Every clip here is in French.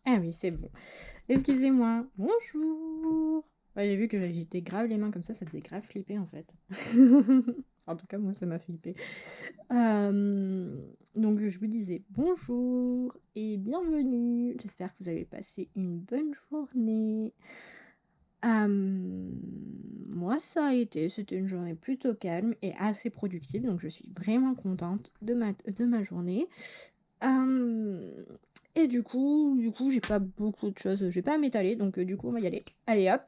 Ah oui, c'est bon. Excusez-moi. Bonjour. Ouais, j'ai vu que j'agitais grave les mains comme ça faisait grave flipper en fait. En tout cas, moi, ça m'a flippé. Donc, je vous disais bonjour et bienvenue. J'espère que vous avez passé une bonne journée. Moi, ça a été, c'était une journée plutôt calme et assez productive, donc je suis vraiment contente de ma journée. Et du coup, j'ai pas beaucoup de choses, j'ai pas à m'étaler, donc du coup, on va y aller. Allez hop,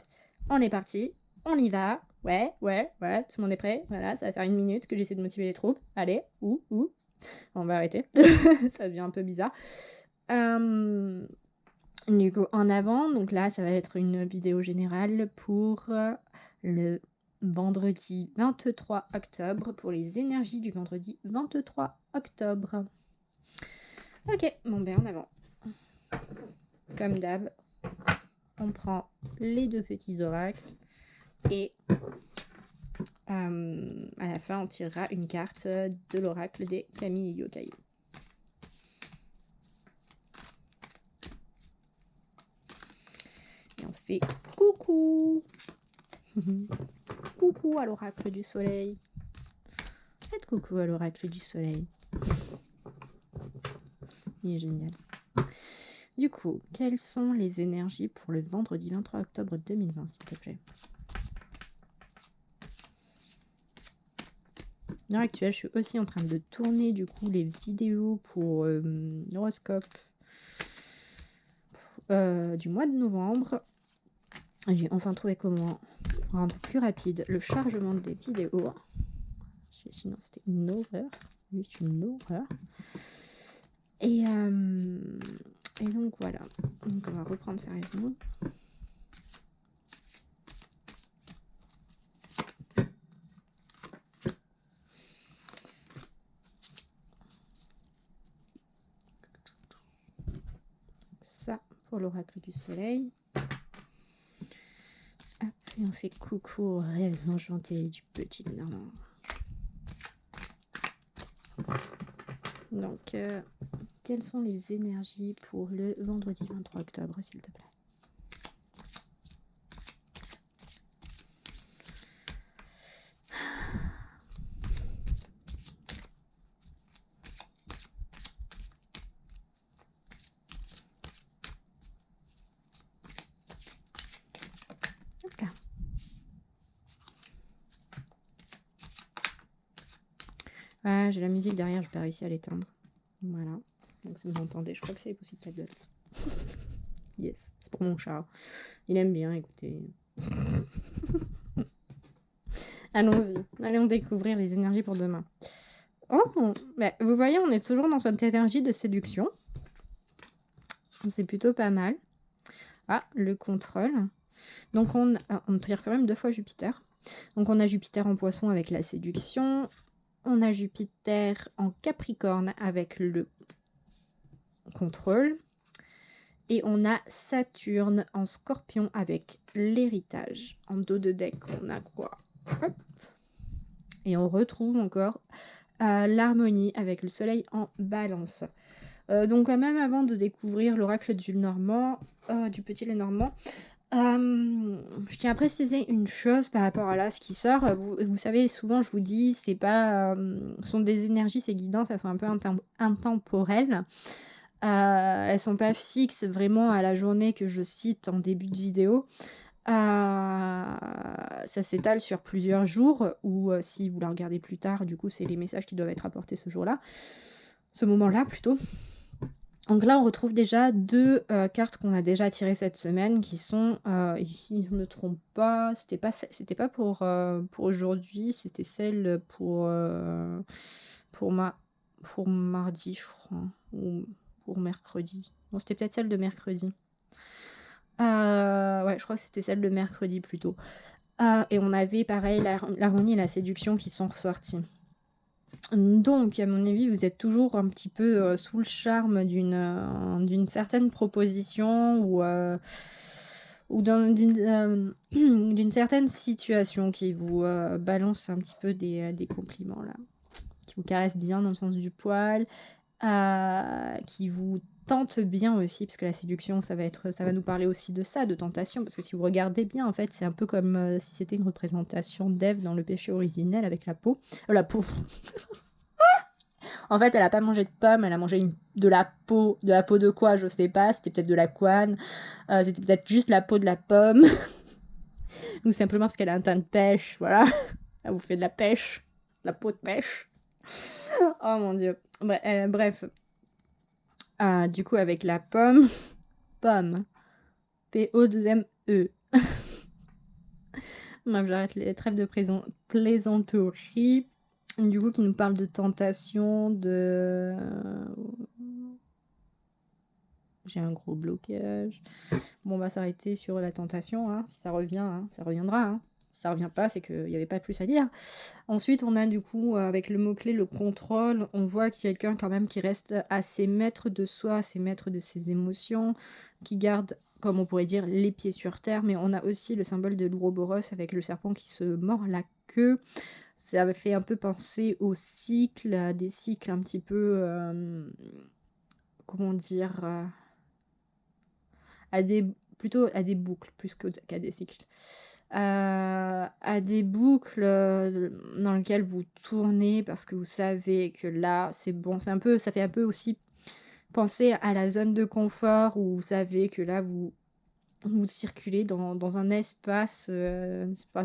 on est parti, on y va. Ouais, tout le monde est prêt. Voilà, ça va faire 1 minute que j'essaie de motiver les troupes. Allez, on va arrêter. Ça devient un peu bizarre. Du coup, en avant, donc là, ça va être une vidéo générale pour le vendredi 23 octobre, pour les énergies du vendredi 23 octobre. Ok, bon ben en avant. Comme d'hab, on prend les 2 petits oracles et à la fin, on tirera une carte de l'oracle des Kami Yokai. Et on fait coucou. Coucou à l'oracle du soleil. Faites coucou à l'oracle du soleil. Il est génial. Du coup, quelles sont les énergies pour le vendredi 23 octobre 2020, s'il te plaît? À l'heure actuelle, je suis aussi en train de tourner du coup les vidéos pour l'horoscope du mois de novembre. J'ai enfin trouvé comment rendre plus rapide le chargement des vidéos. Sinon, c'était une horreur. Juste une horreur. Et donc voilà. Donc on va reprendre sérieusement. Ça pour l'oracle du soleil. Hop, et on fait coucou aux rêves enchantés du petit Normand. Donc, quelles sont les énergies pour le vendredi 23 octobre, s'il te plaît? Hop là. Ah, j'ai la musique derrière, je n'ai pas réussi à l'éteindre. Voilà. Donc si vous entendez, je crois que c'est les possibles tablettes. Yes, c'est pour mon chat. Il aime bien écouter. Allons-y, allons découvrir les énergies pour demain. Oh, bah, vous voyez, on est toujours dans cette énergie de séduction. C'est plutôt pas mal. Ah, le contrôle. Donc on tire quand même 2 fois Jupiter. Donc on a Jupiter en poisson avec la séduction. On a Jupiter en Capricorne avec le contrôle. Et on a Saturne en Scorpion avec l'héritage. En dos de deck, on a quoi? Hop. Et on retrouve encore l'harmonie avec le soleil en balance. Donc quand même avant de découvrir l'oracle du Normand, du petit Lenormand, je tiens à préciser une chose par rapport à là ce qui sort. Vous savez, souvent je vous dis, c'est pas, sont des énergies, ces guidances, elles sont un peu intemporelles. Elles sont pas fixes vraiment à la journée que je cite en début de vidéo. Ça s'étale sur plusieurs jours, ou si vous la regardez plus tard, du coup c'est les messages qui doivent être apportés ce jour-là, ce moment-là plutôt. Donc là on retrouve déjà 2 cartes qu'on a déjà tirées cette semaine, qui sont, si je ne me trompe pas, c'était pas pour aujourd'hui, c'était celle pour mardi, je crois, ou pour mercredi. Non, c'était peut-être celle de mercredi. Ouais, je crois que c'était celle de mercredi plutôt. Et on avait pareil l'harmonie et la séduction qui sont ressortis. Donc, à mon avis, vous êtes toujours un petit peu sous le charme d'une certaine proposition ou d'une certaine situation qui vous balance un petit peu des compliments là, qui vous caresse bien dans le sens du poil, qui vous tente bien aussi, parce que la séduction, ça va nous parler aussi de ça, de tentation, parce que si vous regardez bien, en fait, c'est un peu comme si c'était une représentation d'Ève dans le péché originel avec la peau. La peau. En fait, elle a pas mangé de pomme, elle a mangé de la peau. De la peau de quoi, je sais pas. C'était peut-être de la couenne. C'était peut-être juste la peau de la pomme. Ou simplement parce qu'elle a un teint de pêche, voilà. Elle vous fait de la pêche. De la peau de pêche. Oh mon dieu. Bref. Du coup, avec la pomme. Pomme. P-O-2-M-E. Bref, j'arrête les trêves de plaisanterie. Du coup, qui nous parle de tentation, de... J'ai un gros blocage. Bon, on va s'arrêter sur la tentation. Hein. Si ça revient, hein, ça reviendra. Hein. Si ça revient pas, c'est qu'il n'y avait pas plus à dire. Ensuite, on a du coup, avec le mot-clé, le contrôle. On voit quelqu'un quand même qui reste assez maître de soi, assez maître de ses émotions, qui garde, comme on pourrait dire, les pieds sur terre. Mais on a aussi le symbole de l'Ouroboros avec le serpent qui se mord la queue. Ça avait fait un peu penser aux cycles, à des cycles un petit peu... comment dire plutôt à des boucles plus qu'à des cycles. À des boucles dans lesquelles vous tournez parce que vous savez que là c'est bon, ça fait un peu aussi penser à la zone de confort où vous savez que là vous circulez dans un espace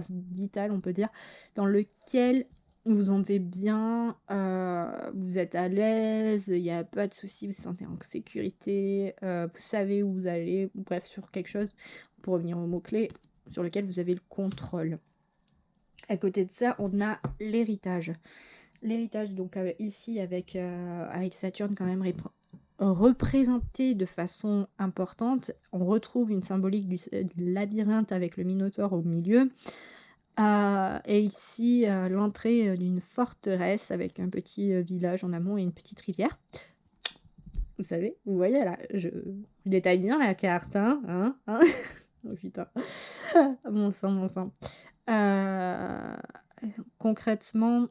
vital, on peut dire, dans lequel vous vous sentez bien, vous êtes à l'aise, il n'y a pas de soucis, vous vous sentez en sécurité, vous savez où vous allez, bref, sur quelque chose, pour revenir au mot-clé, sur lequel vous avez le contrôle. À côté de ça, on a l'héritage. L'héritage, donc ici, avec Saturne quand même représenté de façon importante. On retrouve une symbolique du labyrinthe avec le Minotaure au milieu. Et ici, l'entrée d'une forteresse avec un petit village en amont et une petite rivière. Vous savez, vous voyez là, je détaille bien la carte, hein. Oh putain, mon sang. Concrètement,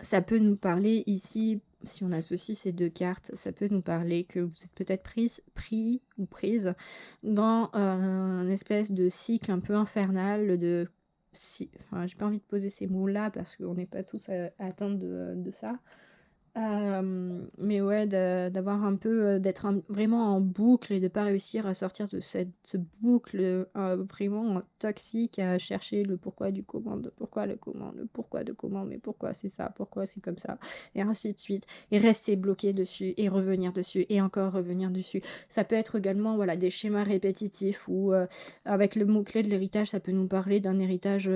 ça peut nous parler ici, si on associe ces deux cartes, ça peut nous parler que vous êtes peut-être pris ou prise dans un espèce de cycle un peu infernal de... Enfin, j'ai pas envie de poser ces mots-là parce qu'on n'est pas tous atteints de ça. Mais ouais, d'avoir un peu, d'être vraiment en boucle et de pas réussir à sortir de cette boucle vraiment toxique à chercher le pourquoi du comment, le pourquoi le comment, le pourquoi de comment, mais pourquoi c'est ça, pourquoi c'est comme ça, et ainsi de suite, et rester bloqué dessus, et revenir dessus, et encore revenir dessus. Ça peut être également voilà, des schémas répétitifs ou avec le mot-clé de l'héritage, ça peut nous parler d'un héritage...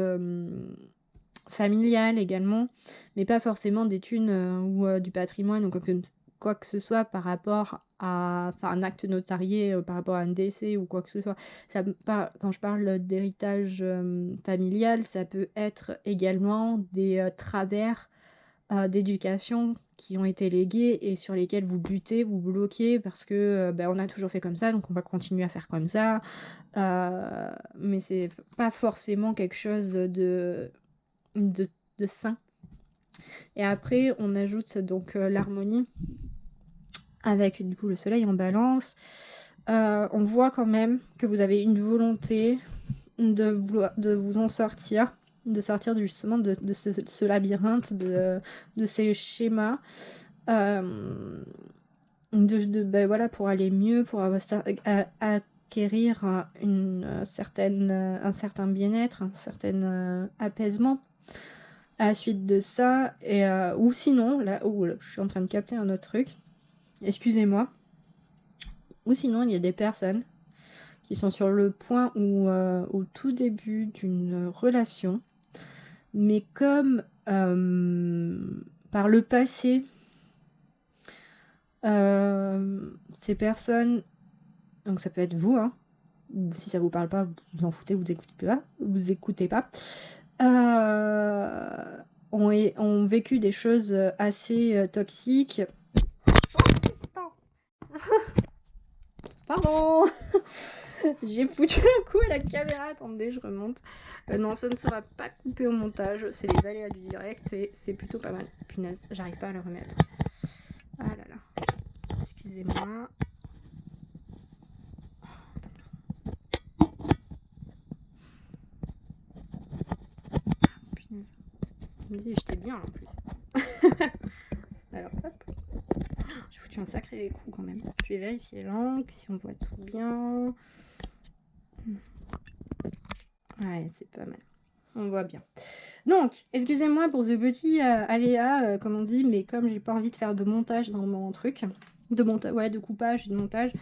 familiale également, mais pas forcément des thunes ou du patrimoine ou quoi que ce soit par rapport à un acte notarié, par rapport à un décès ou quoi que ce soit. Quand je parle d'héritage familial, ça peut être également des travers d'éducation qui ont été légués et sur lesquels vous butez, vous bloquez parce que on a toujours fait comme ça, donc on va continuer à faire comme ça. Mais c'est pas forcément quelque chose de sain. Et après, on ajoute donc l'harmonie avec du coup le soleil en balance. On voit quand même que vous avez une volonté de vous en sortir, de sortir justement de ce labyrinthe, de ces schémas. Voilà, pour aller mieux, pour acquérir un certain bien-être, un certain apaisement. À la suite de ça, ou sinon, là, je suis en train de capter un autre truc, excusez-moi, ou sinon il y a des personnes qui sont sur le point ou au tout début d'une relation, mais comme par le passé, ces personnes, donc ça peut être vous, hein, ou si ça vous parle pas, vous en foutez, vous écoutez pas, ont vécu des choses assez toxiques. Pardon. J'ai foutu un coup à la caméra, attendez, je remonte. Non, ça ne sera pas coupé au montage, c'est les aléas du direct et c'est plutôt pas mal. Punaise, j'arrive pas à le remettre. Ah là là. Excusez-moi. excusez-moi. Punaise. Vas-y, j'étais bien en plus. Alors, hop. J'ai foutu un sacré coup quand même. Je vais vérifier l'angle, si on voit tout bien. Ouais, c'est pas mal. On voit bien. Donc, excusez-moi pour ce petit aléa, comme on dit, mais comme j'ai pas envie de faire de montage dans mon truc, de coupage et de montage,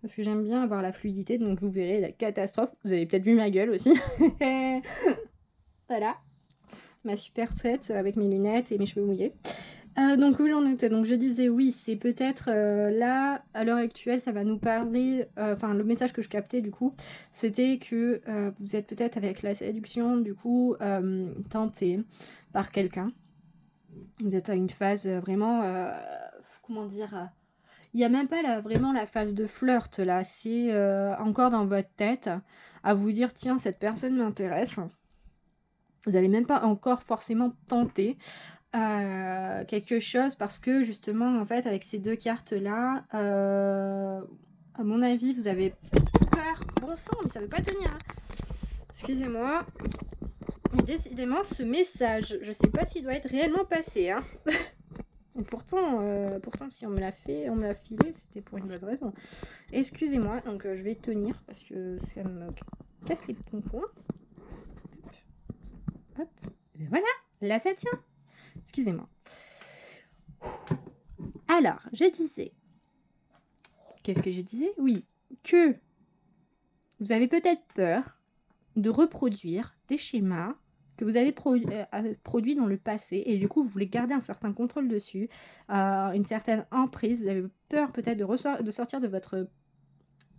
parce que j'aime bien avoir la fluidité, donc vous verrez la catastrophe. Vous avez peut-être vu ma gueule aussi. Voilà, ma super tête avec mes lunettes et mes cheveux mouillés. Donc où j'en étais, donc je disais oui, c'est peut-être là, à l'heure actuelle, ça va nous parler, enfin le message que je captais du coup, c'était que vous êtes peut-être avec la séduction, du coup, tenté par quelqu'un. Vous êtes à une phase vraiment, comment dire, il n'y a même pas vraiment la phase de flirt là, c'est encore dans votre tête, à vous dire tiens, cette personne m'intéresse. Vous n'allez même pas encore forcément tenter quelque chose parce que justement en fait avec ces deux cartes là à mon avis vous avez peur, bon sang mais ça veut pas tenir hein. Excusez-moi mais décidément ce message je sais pas s'il doit être réellement passé hein. Et pourtant si on me l'a fait, on me l'a filé, c'était pour une bonne raison. Excusez-moi, donc je vais tenir parce que ça me casse les pompons. Hop, et voilà, là ça tient. Excusez-moi. Alors, je disais, qu'est-ce que je disais? Oui, que vous avez peut-être peur de reproduire des schémas que vous avez produits dans le passé et du coup vous voulez garder un certain contrôle dessus, une certaine emprise, vous avez peur peut-être de sortir de votre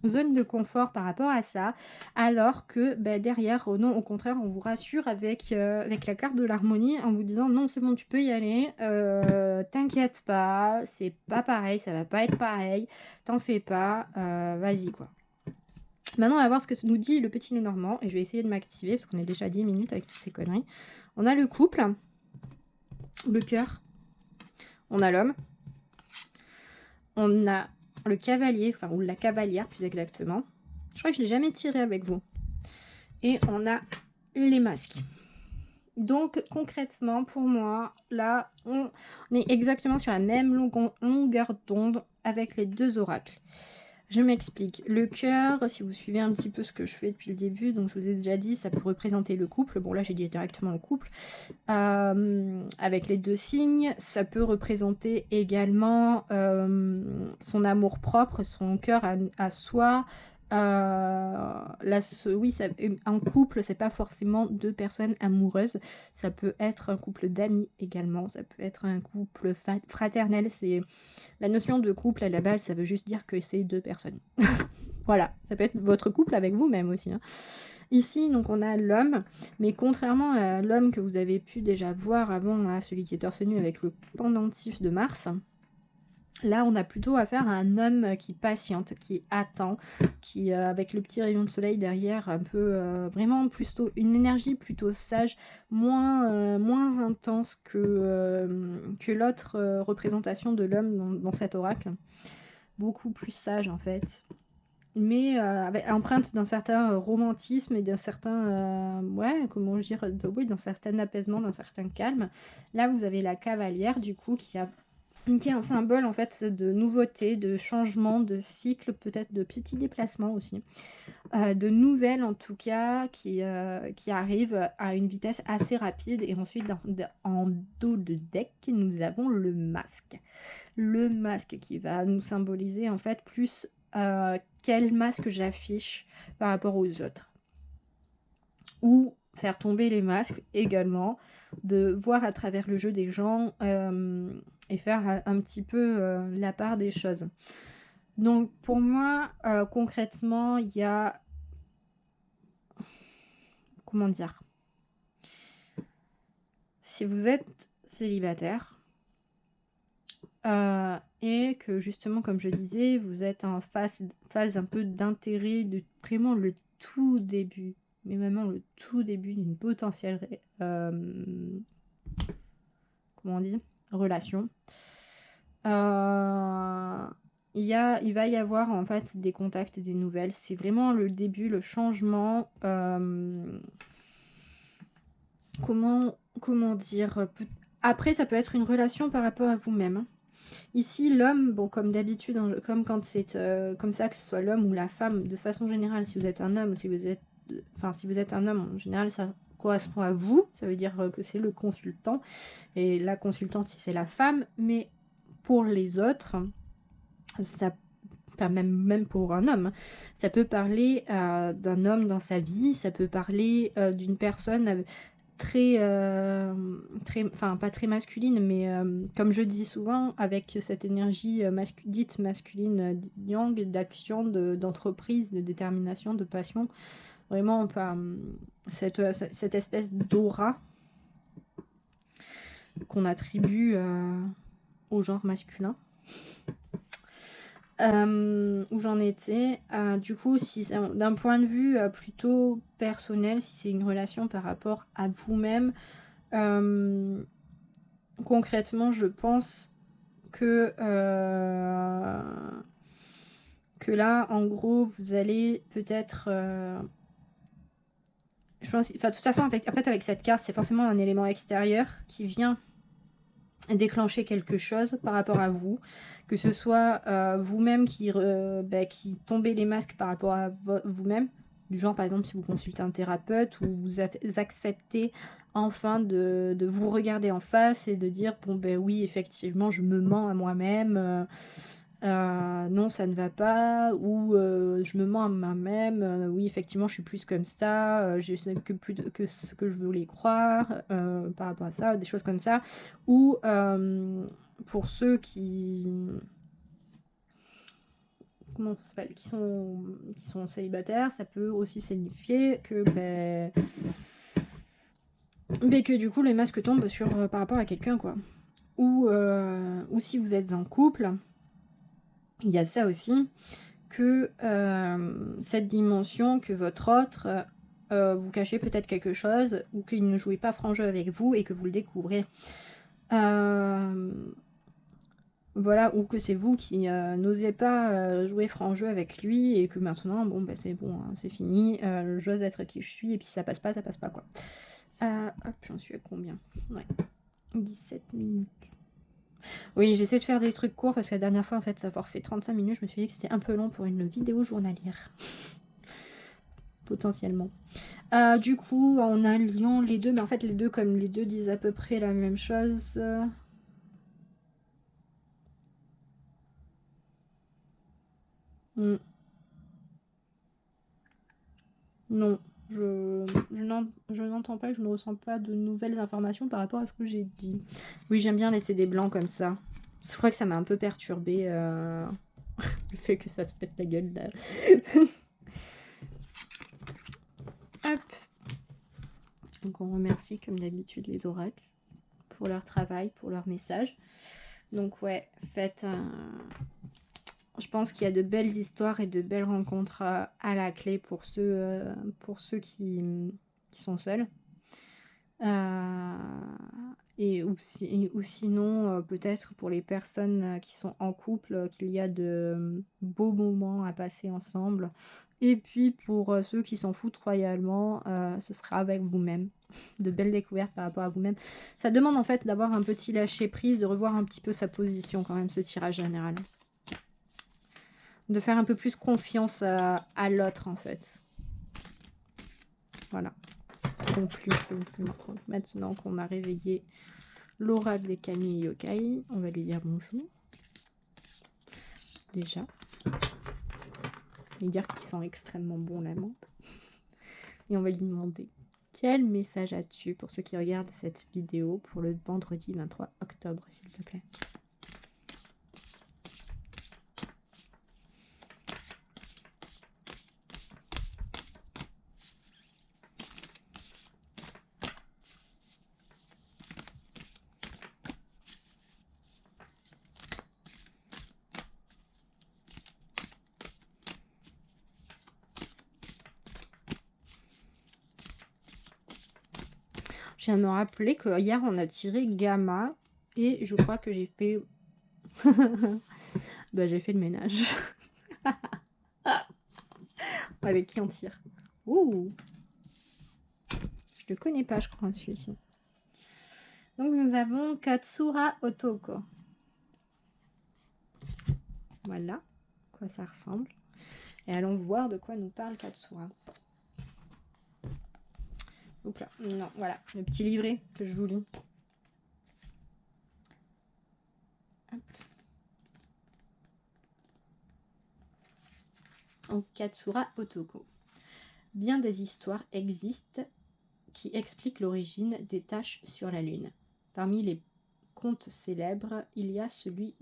zone de confort par rapport à ça, alors que derrière, non, au contraire, on vous rassure avec la carte de l'harmonie en vous disant non, c'est bon, tu peux y aller, t'inquiète pas, c'est pas pareil, ça va pas être pareil, t'en fais pas, vas-y quoi. Maintenant, on va voir ce que nous dit le petit Lenormand, et je vais essayer de m'activer parce qu'on est déjà à 10 minutes avec toutes ces conneries. On a le couple, le cœur, on a l'homme, on a le cavalier, enfin, ou la cavalière plus exactement. Je crois que je l'ai jamais tiré avec vous. Et on a les masques. Donc concrètement, pour moi, là, on est exactement sur la même longueur d'onde avec les deux oracles. Je m'explique. Le cœur, si vous suivez un petit peu ce que je fais depuis le début, donc je vous ai déjà dit, ça peut représenter le couple. Bon là, j'ai dit directement le couple. Avec les deux signes, ça peut représenter également son amour propre, son cœur à soi. Oui, un couple, c'est pas forcément deux personnes amoureuses. Ça peut être un couple d'amis également. Ça peut être un couple fraternel. C'est la notion de couple à la base, ça veut juste dire que c'est deux personnes. Voilà, ça peut être votre couple avec vous-même aussi. Hein. Ici, donc on a l'homme, mais contrairement à l'homme que vous avez pu déjà voir avant, là, celui qui est torse nu avec le pendentif de Mars, là on a plutôt affaire à un homme qui patiente, qui attend, qui avec le petit rayon de soleil derrière, un peu vraiment plutôt une énergie plutôt sage, moins intense que l'autre représentation de l'homme dans cet oracle. Beaucoup plus sage en fait. Mais avec empreinte d'un certain romantisme et d'un certain comment dire, d'un certain apaisement, d'un certain calme. Là vous avez la cavalière du coup qui est un symbole en fait de nouveauté, de changement, de cycle, peut-être de petits déplacements aussi, de nouvelles en tout cas qui arrivent à une vitesse assez rapide. Et ensuite en dos de deck nous avons le masque qui va nous symboliser en fait plus quel masque j'affiche par rapport aux autres, ou faire tomber les masques également, de voir à travers le jeu des gens et faire un petit peu la part des choses. Donc pour moi concrètement il y a, comment dire, si vous êtes célibataire et que justement comme je disais vous êtes en phase un peu d'intérêt, de vraiment le tout début, mais vraiment le tout début d'une potentielle comment on dit, relation, il va y avoir en fait des contacts et des nouvelles. C'est vraiment le début, le changement. Comment dire Après, ça peut être une relation par rapport à vous-même. Ici, l'homme, bon, comme d'habitude, comme quand c'est comme ça, que ce soit l'homme ou la femme, de façon générale, si vous êtes un homme ou si vous êtes, enfin, si vous êtes un homme, en général, ça correspond à vous. Ça veut dire que c'est le consultant et la consultante, si c'est la femme. Mais pour les autres, ça pas même pour un homme, ça peut parler d'un homme dans sa vie, ça peut parler d'une personne très, enfin pas très masculine, mais comme je dis souvent, avec cette énergie dite masculine, yang, d'action, d'entreprise, de détermination, de passion, vraiment cette espèce d'aura qu'on attribue au genre masculin. Où j'en étais. Du coup, si d'un point de vue plutôt personnel, si c'est une relation par rapport à vous-même, concrètement, je pense que là, en gros, vous allez peut-être... je pense, de toute façon, en fait, avec cette carte, c'est forcément un élément extérieur qui vient déclencher quelque chose par rapport à vous, que ce soit vous-même qui tombez les masques par rapport à vous-même, du genre par exemple si vous consultez un thérapeute ou vous acceptez enfin de vous regarder en face et de dire bon ben oui effectivement je me mens à moi-même, non ça ne va pas, ou je me mens à moi-même, oui effectivement je suis plus comme ça, je sais que plus que ce que je voulais croire par rapport à ça, des choses comme ça, ou pour ceux comment ça s'appelle, qui sont célibataires, ça peut aussi signifier que que du coup les masques tombent sur par rapport à quelqu'un quoi, ou si vous êtes en couple. Il y a ça aussi, que cette dimension, que votre autre vous cachez peut-être quelque chose, ou qu'il ne jouait pas franc jeu avec vous et que vous le découvrez. Voilà, ou que c'est vous qui n'osez pas jouer franc jeu avec lui et que maintenant, bon, bah, c'est bon, hein, c'est fini, j'ose être qui je suis et puis ça passe pas quoi. Hop, j'en suis à combien? Ouais, 17 minutes. Oui, j'essaie de faire des trucs courts parce que la dernière fois, en fait, avoir fait 35 minutes, je me suis dit que c'était un peu long pour une vidéo journalière. Potentiellement. Du coup, en alliant les deux, mais en fait, les deux, comme les deux disent à peu près la même chose. Non, je n'entends pas, je ne ressens pas de nouvelles informations par rapport à ce que j'ai dit. Oui, j'aime bien laisser des blancs comme ça. Je crois que ça m'a un peu perturbé le fait que ça se pète la gueule là. Hop. Donc on remercie comme d'habitude les oracles pour leur travail, pour leur message. Donc ouais, faites je pense qu'il y a de belles histoires et de belles rencontres à la clé pour ceux qui sont seuls. Ou sinon, peut-être pour les personnes qui sont en couple, qu'il y a de beaux moments à passer ensemble. Et puis pour ceux qui s'en foutent royalement, ce sera avec vous-même. De belles découvertes par rapport à vous-même. Ça demande en fait d'avoir un petit lâcher-prise, de revoir un petit peu sa position quand même, ce tirage général. De faire un peu plus confiance à l'autre en fait. Voilà. Conclu. Maintenant qu'on a réveillé l'oracle des Kami et Yokai, on va lui dire bonjour. Déjà. Lui dire qu'il sent extrêmement bon la menthe. Et on va lui demander quel message as-tu pour ceux qui regardent cette vidéo pour le vendredi 23 octobre, s'il te plaît. Je viens de me rappeler que hier on a tiré Gamma et je crois que j'ai fait Bah j'ai fait le ménage. Avec qui on tire? Ouh. Je le connais pas, je crois, celui-ci. Donc nous avons Katsura Otoko. Voilà à quoi ça ressemble. Et allons voir de quoi nous parle Katsura. Oups là, non, voilà, le petit livret que je vous lis. Hop. Donc Katsura Otoko. Bien des histoires existent qui expliquent l'origine des taches sur la Lune. Parmi les contes célèbres, il y a celui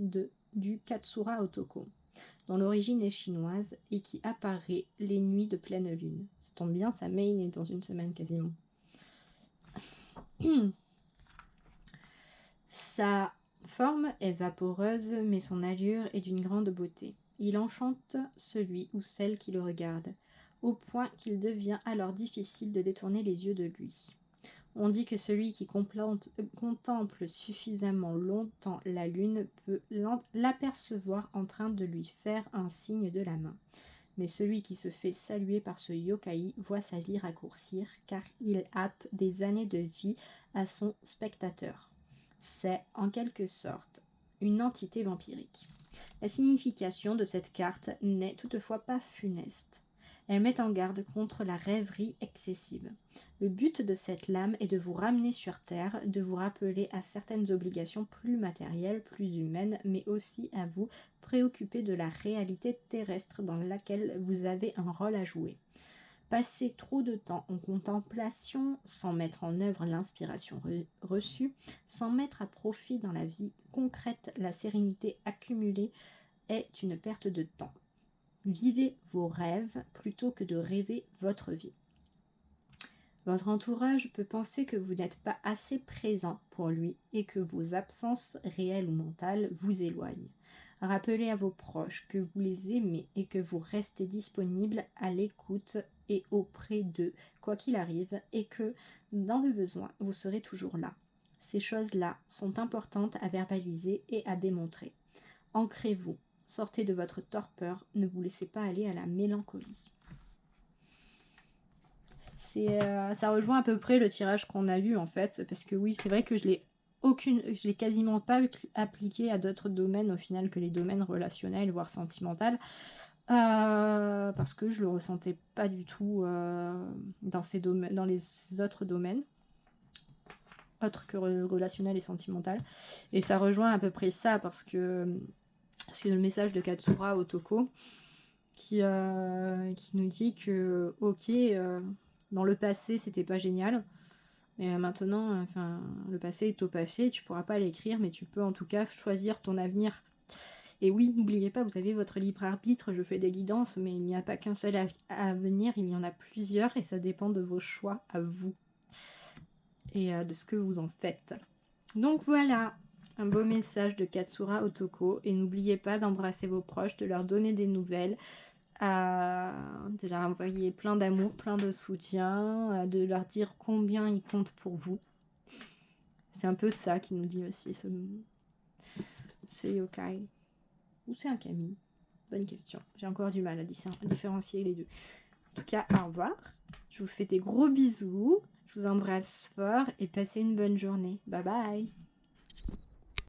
du Katsura Otoko, dont l'origine est chinoise et qui apparaît les nuits de pleine lune. Ça tombe bien, sa main est dans une semaine quasiment. Sa forme est vaporeuse, mais son allure est d'une grande beauté. Il enchante celui ou celle qui le regarde, au point qu'il devient alors difficile de détourner les yeux de lui. On dit que celui qui contemple suffisamment longtemps la lune peut l'apercevoir en train de lui faire un signe de la main. Mais celui qui se fait saluer par ce yokai voit sa vie raccourcir, car il happe des années de vie à son spectateur. C'est, en quelque sorte, une entité vampirique. La signification de cette carte n'est toutefois pas funeste. Elle met en garde contre la rêverie excessive. Le but de cette lame est de vous ramener sur Terre, de vous rappeler à certaines obligations plus matérielles, plus humaines, mais aussi à vous préoccuper de la réalité terrestre dans laquelle vous avez un rôle à jouer. Passer trop de temps en contemplation, sans mettre en œuvre l'inspiration reçue, sans mettre à profit dans la vie concrète la sérénité accumulée, est une perte de temps. Vivez vos rêves plutôt que de rêver votre vie. Votre entourage peut penser que vous n'êtes pas assez présent pour lui et que vos absences réelles ou mentales vous éloignent. Rappelez à vos proches que vous les aimez et que vous restez disponible à l'écoute et auprès d'eux, quoi qu'il arrive, et que, dans le besoin, vous serez toujours là. Ces choses-là sont importantes à verbaliser et à démontrer. Ancrez-vous. Sortez de votre torpeur, ne vous laissez pas aller à la mélancolie. Ça rejoint à peu près le tirage qu'on a eu en fait, parce que oui, c'est vrai que je l'ai quasiment pas appliqué à d'autres domaines au final que les domaines relationnels, voire sentimentaux, parce que je le ressentais pas du tout dans les autres domaines, autres que relationnel et sentimental. Et ça rejoint à peu près ça, parce que le message de Katsura Otoko qui nous dit que ok, dans le passé c'était pas génial, mais maintenant enfin le passé est au passé, tu pourras pas l'écrire, mais tu peux en tout cas choisir ton avenir. Et oui, n'oubliez pas, vous avez votre libre arbitre, je fais des guidances, mais il n'y a pas qu'un seul avenir, il y en a plusieurs et ça dépend de vos choix à vous et de ce que vous en faites. Donc voilà, un beau message de Katsura Otoko, et n'oubliez pas d'embrasser vos proches, de leur donner des nouvelles, de leur envoyer plein d'amour, plein de soutien, de leur dire combien ils comptent pour vous. C'est un peu ça qui nous dit aussi ce yokai. Ou c'est un kami? Bonne question. J'ai encore du mal à différencier les deux. En tout cas, au revoir. Je vous fais des gros bisous. Je vous embrasse fort et passez une bonne journée. Bye bye.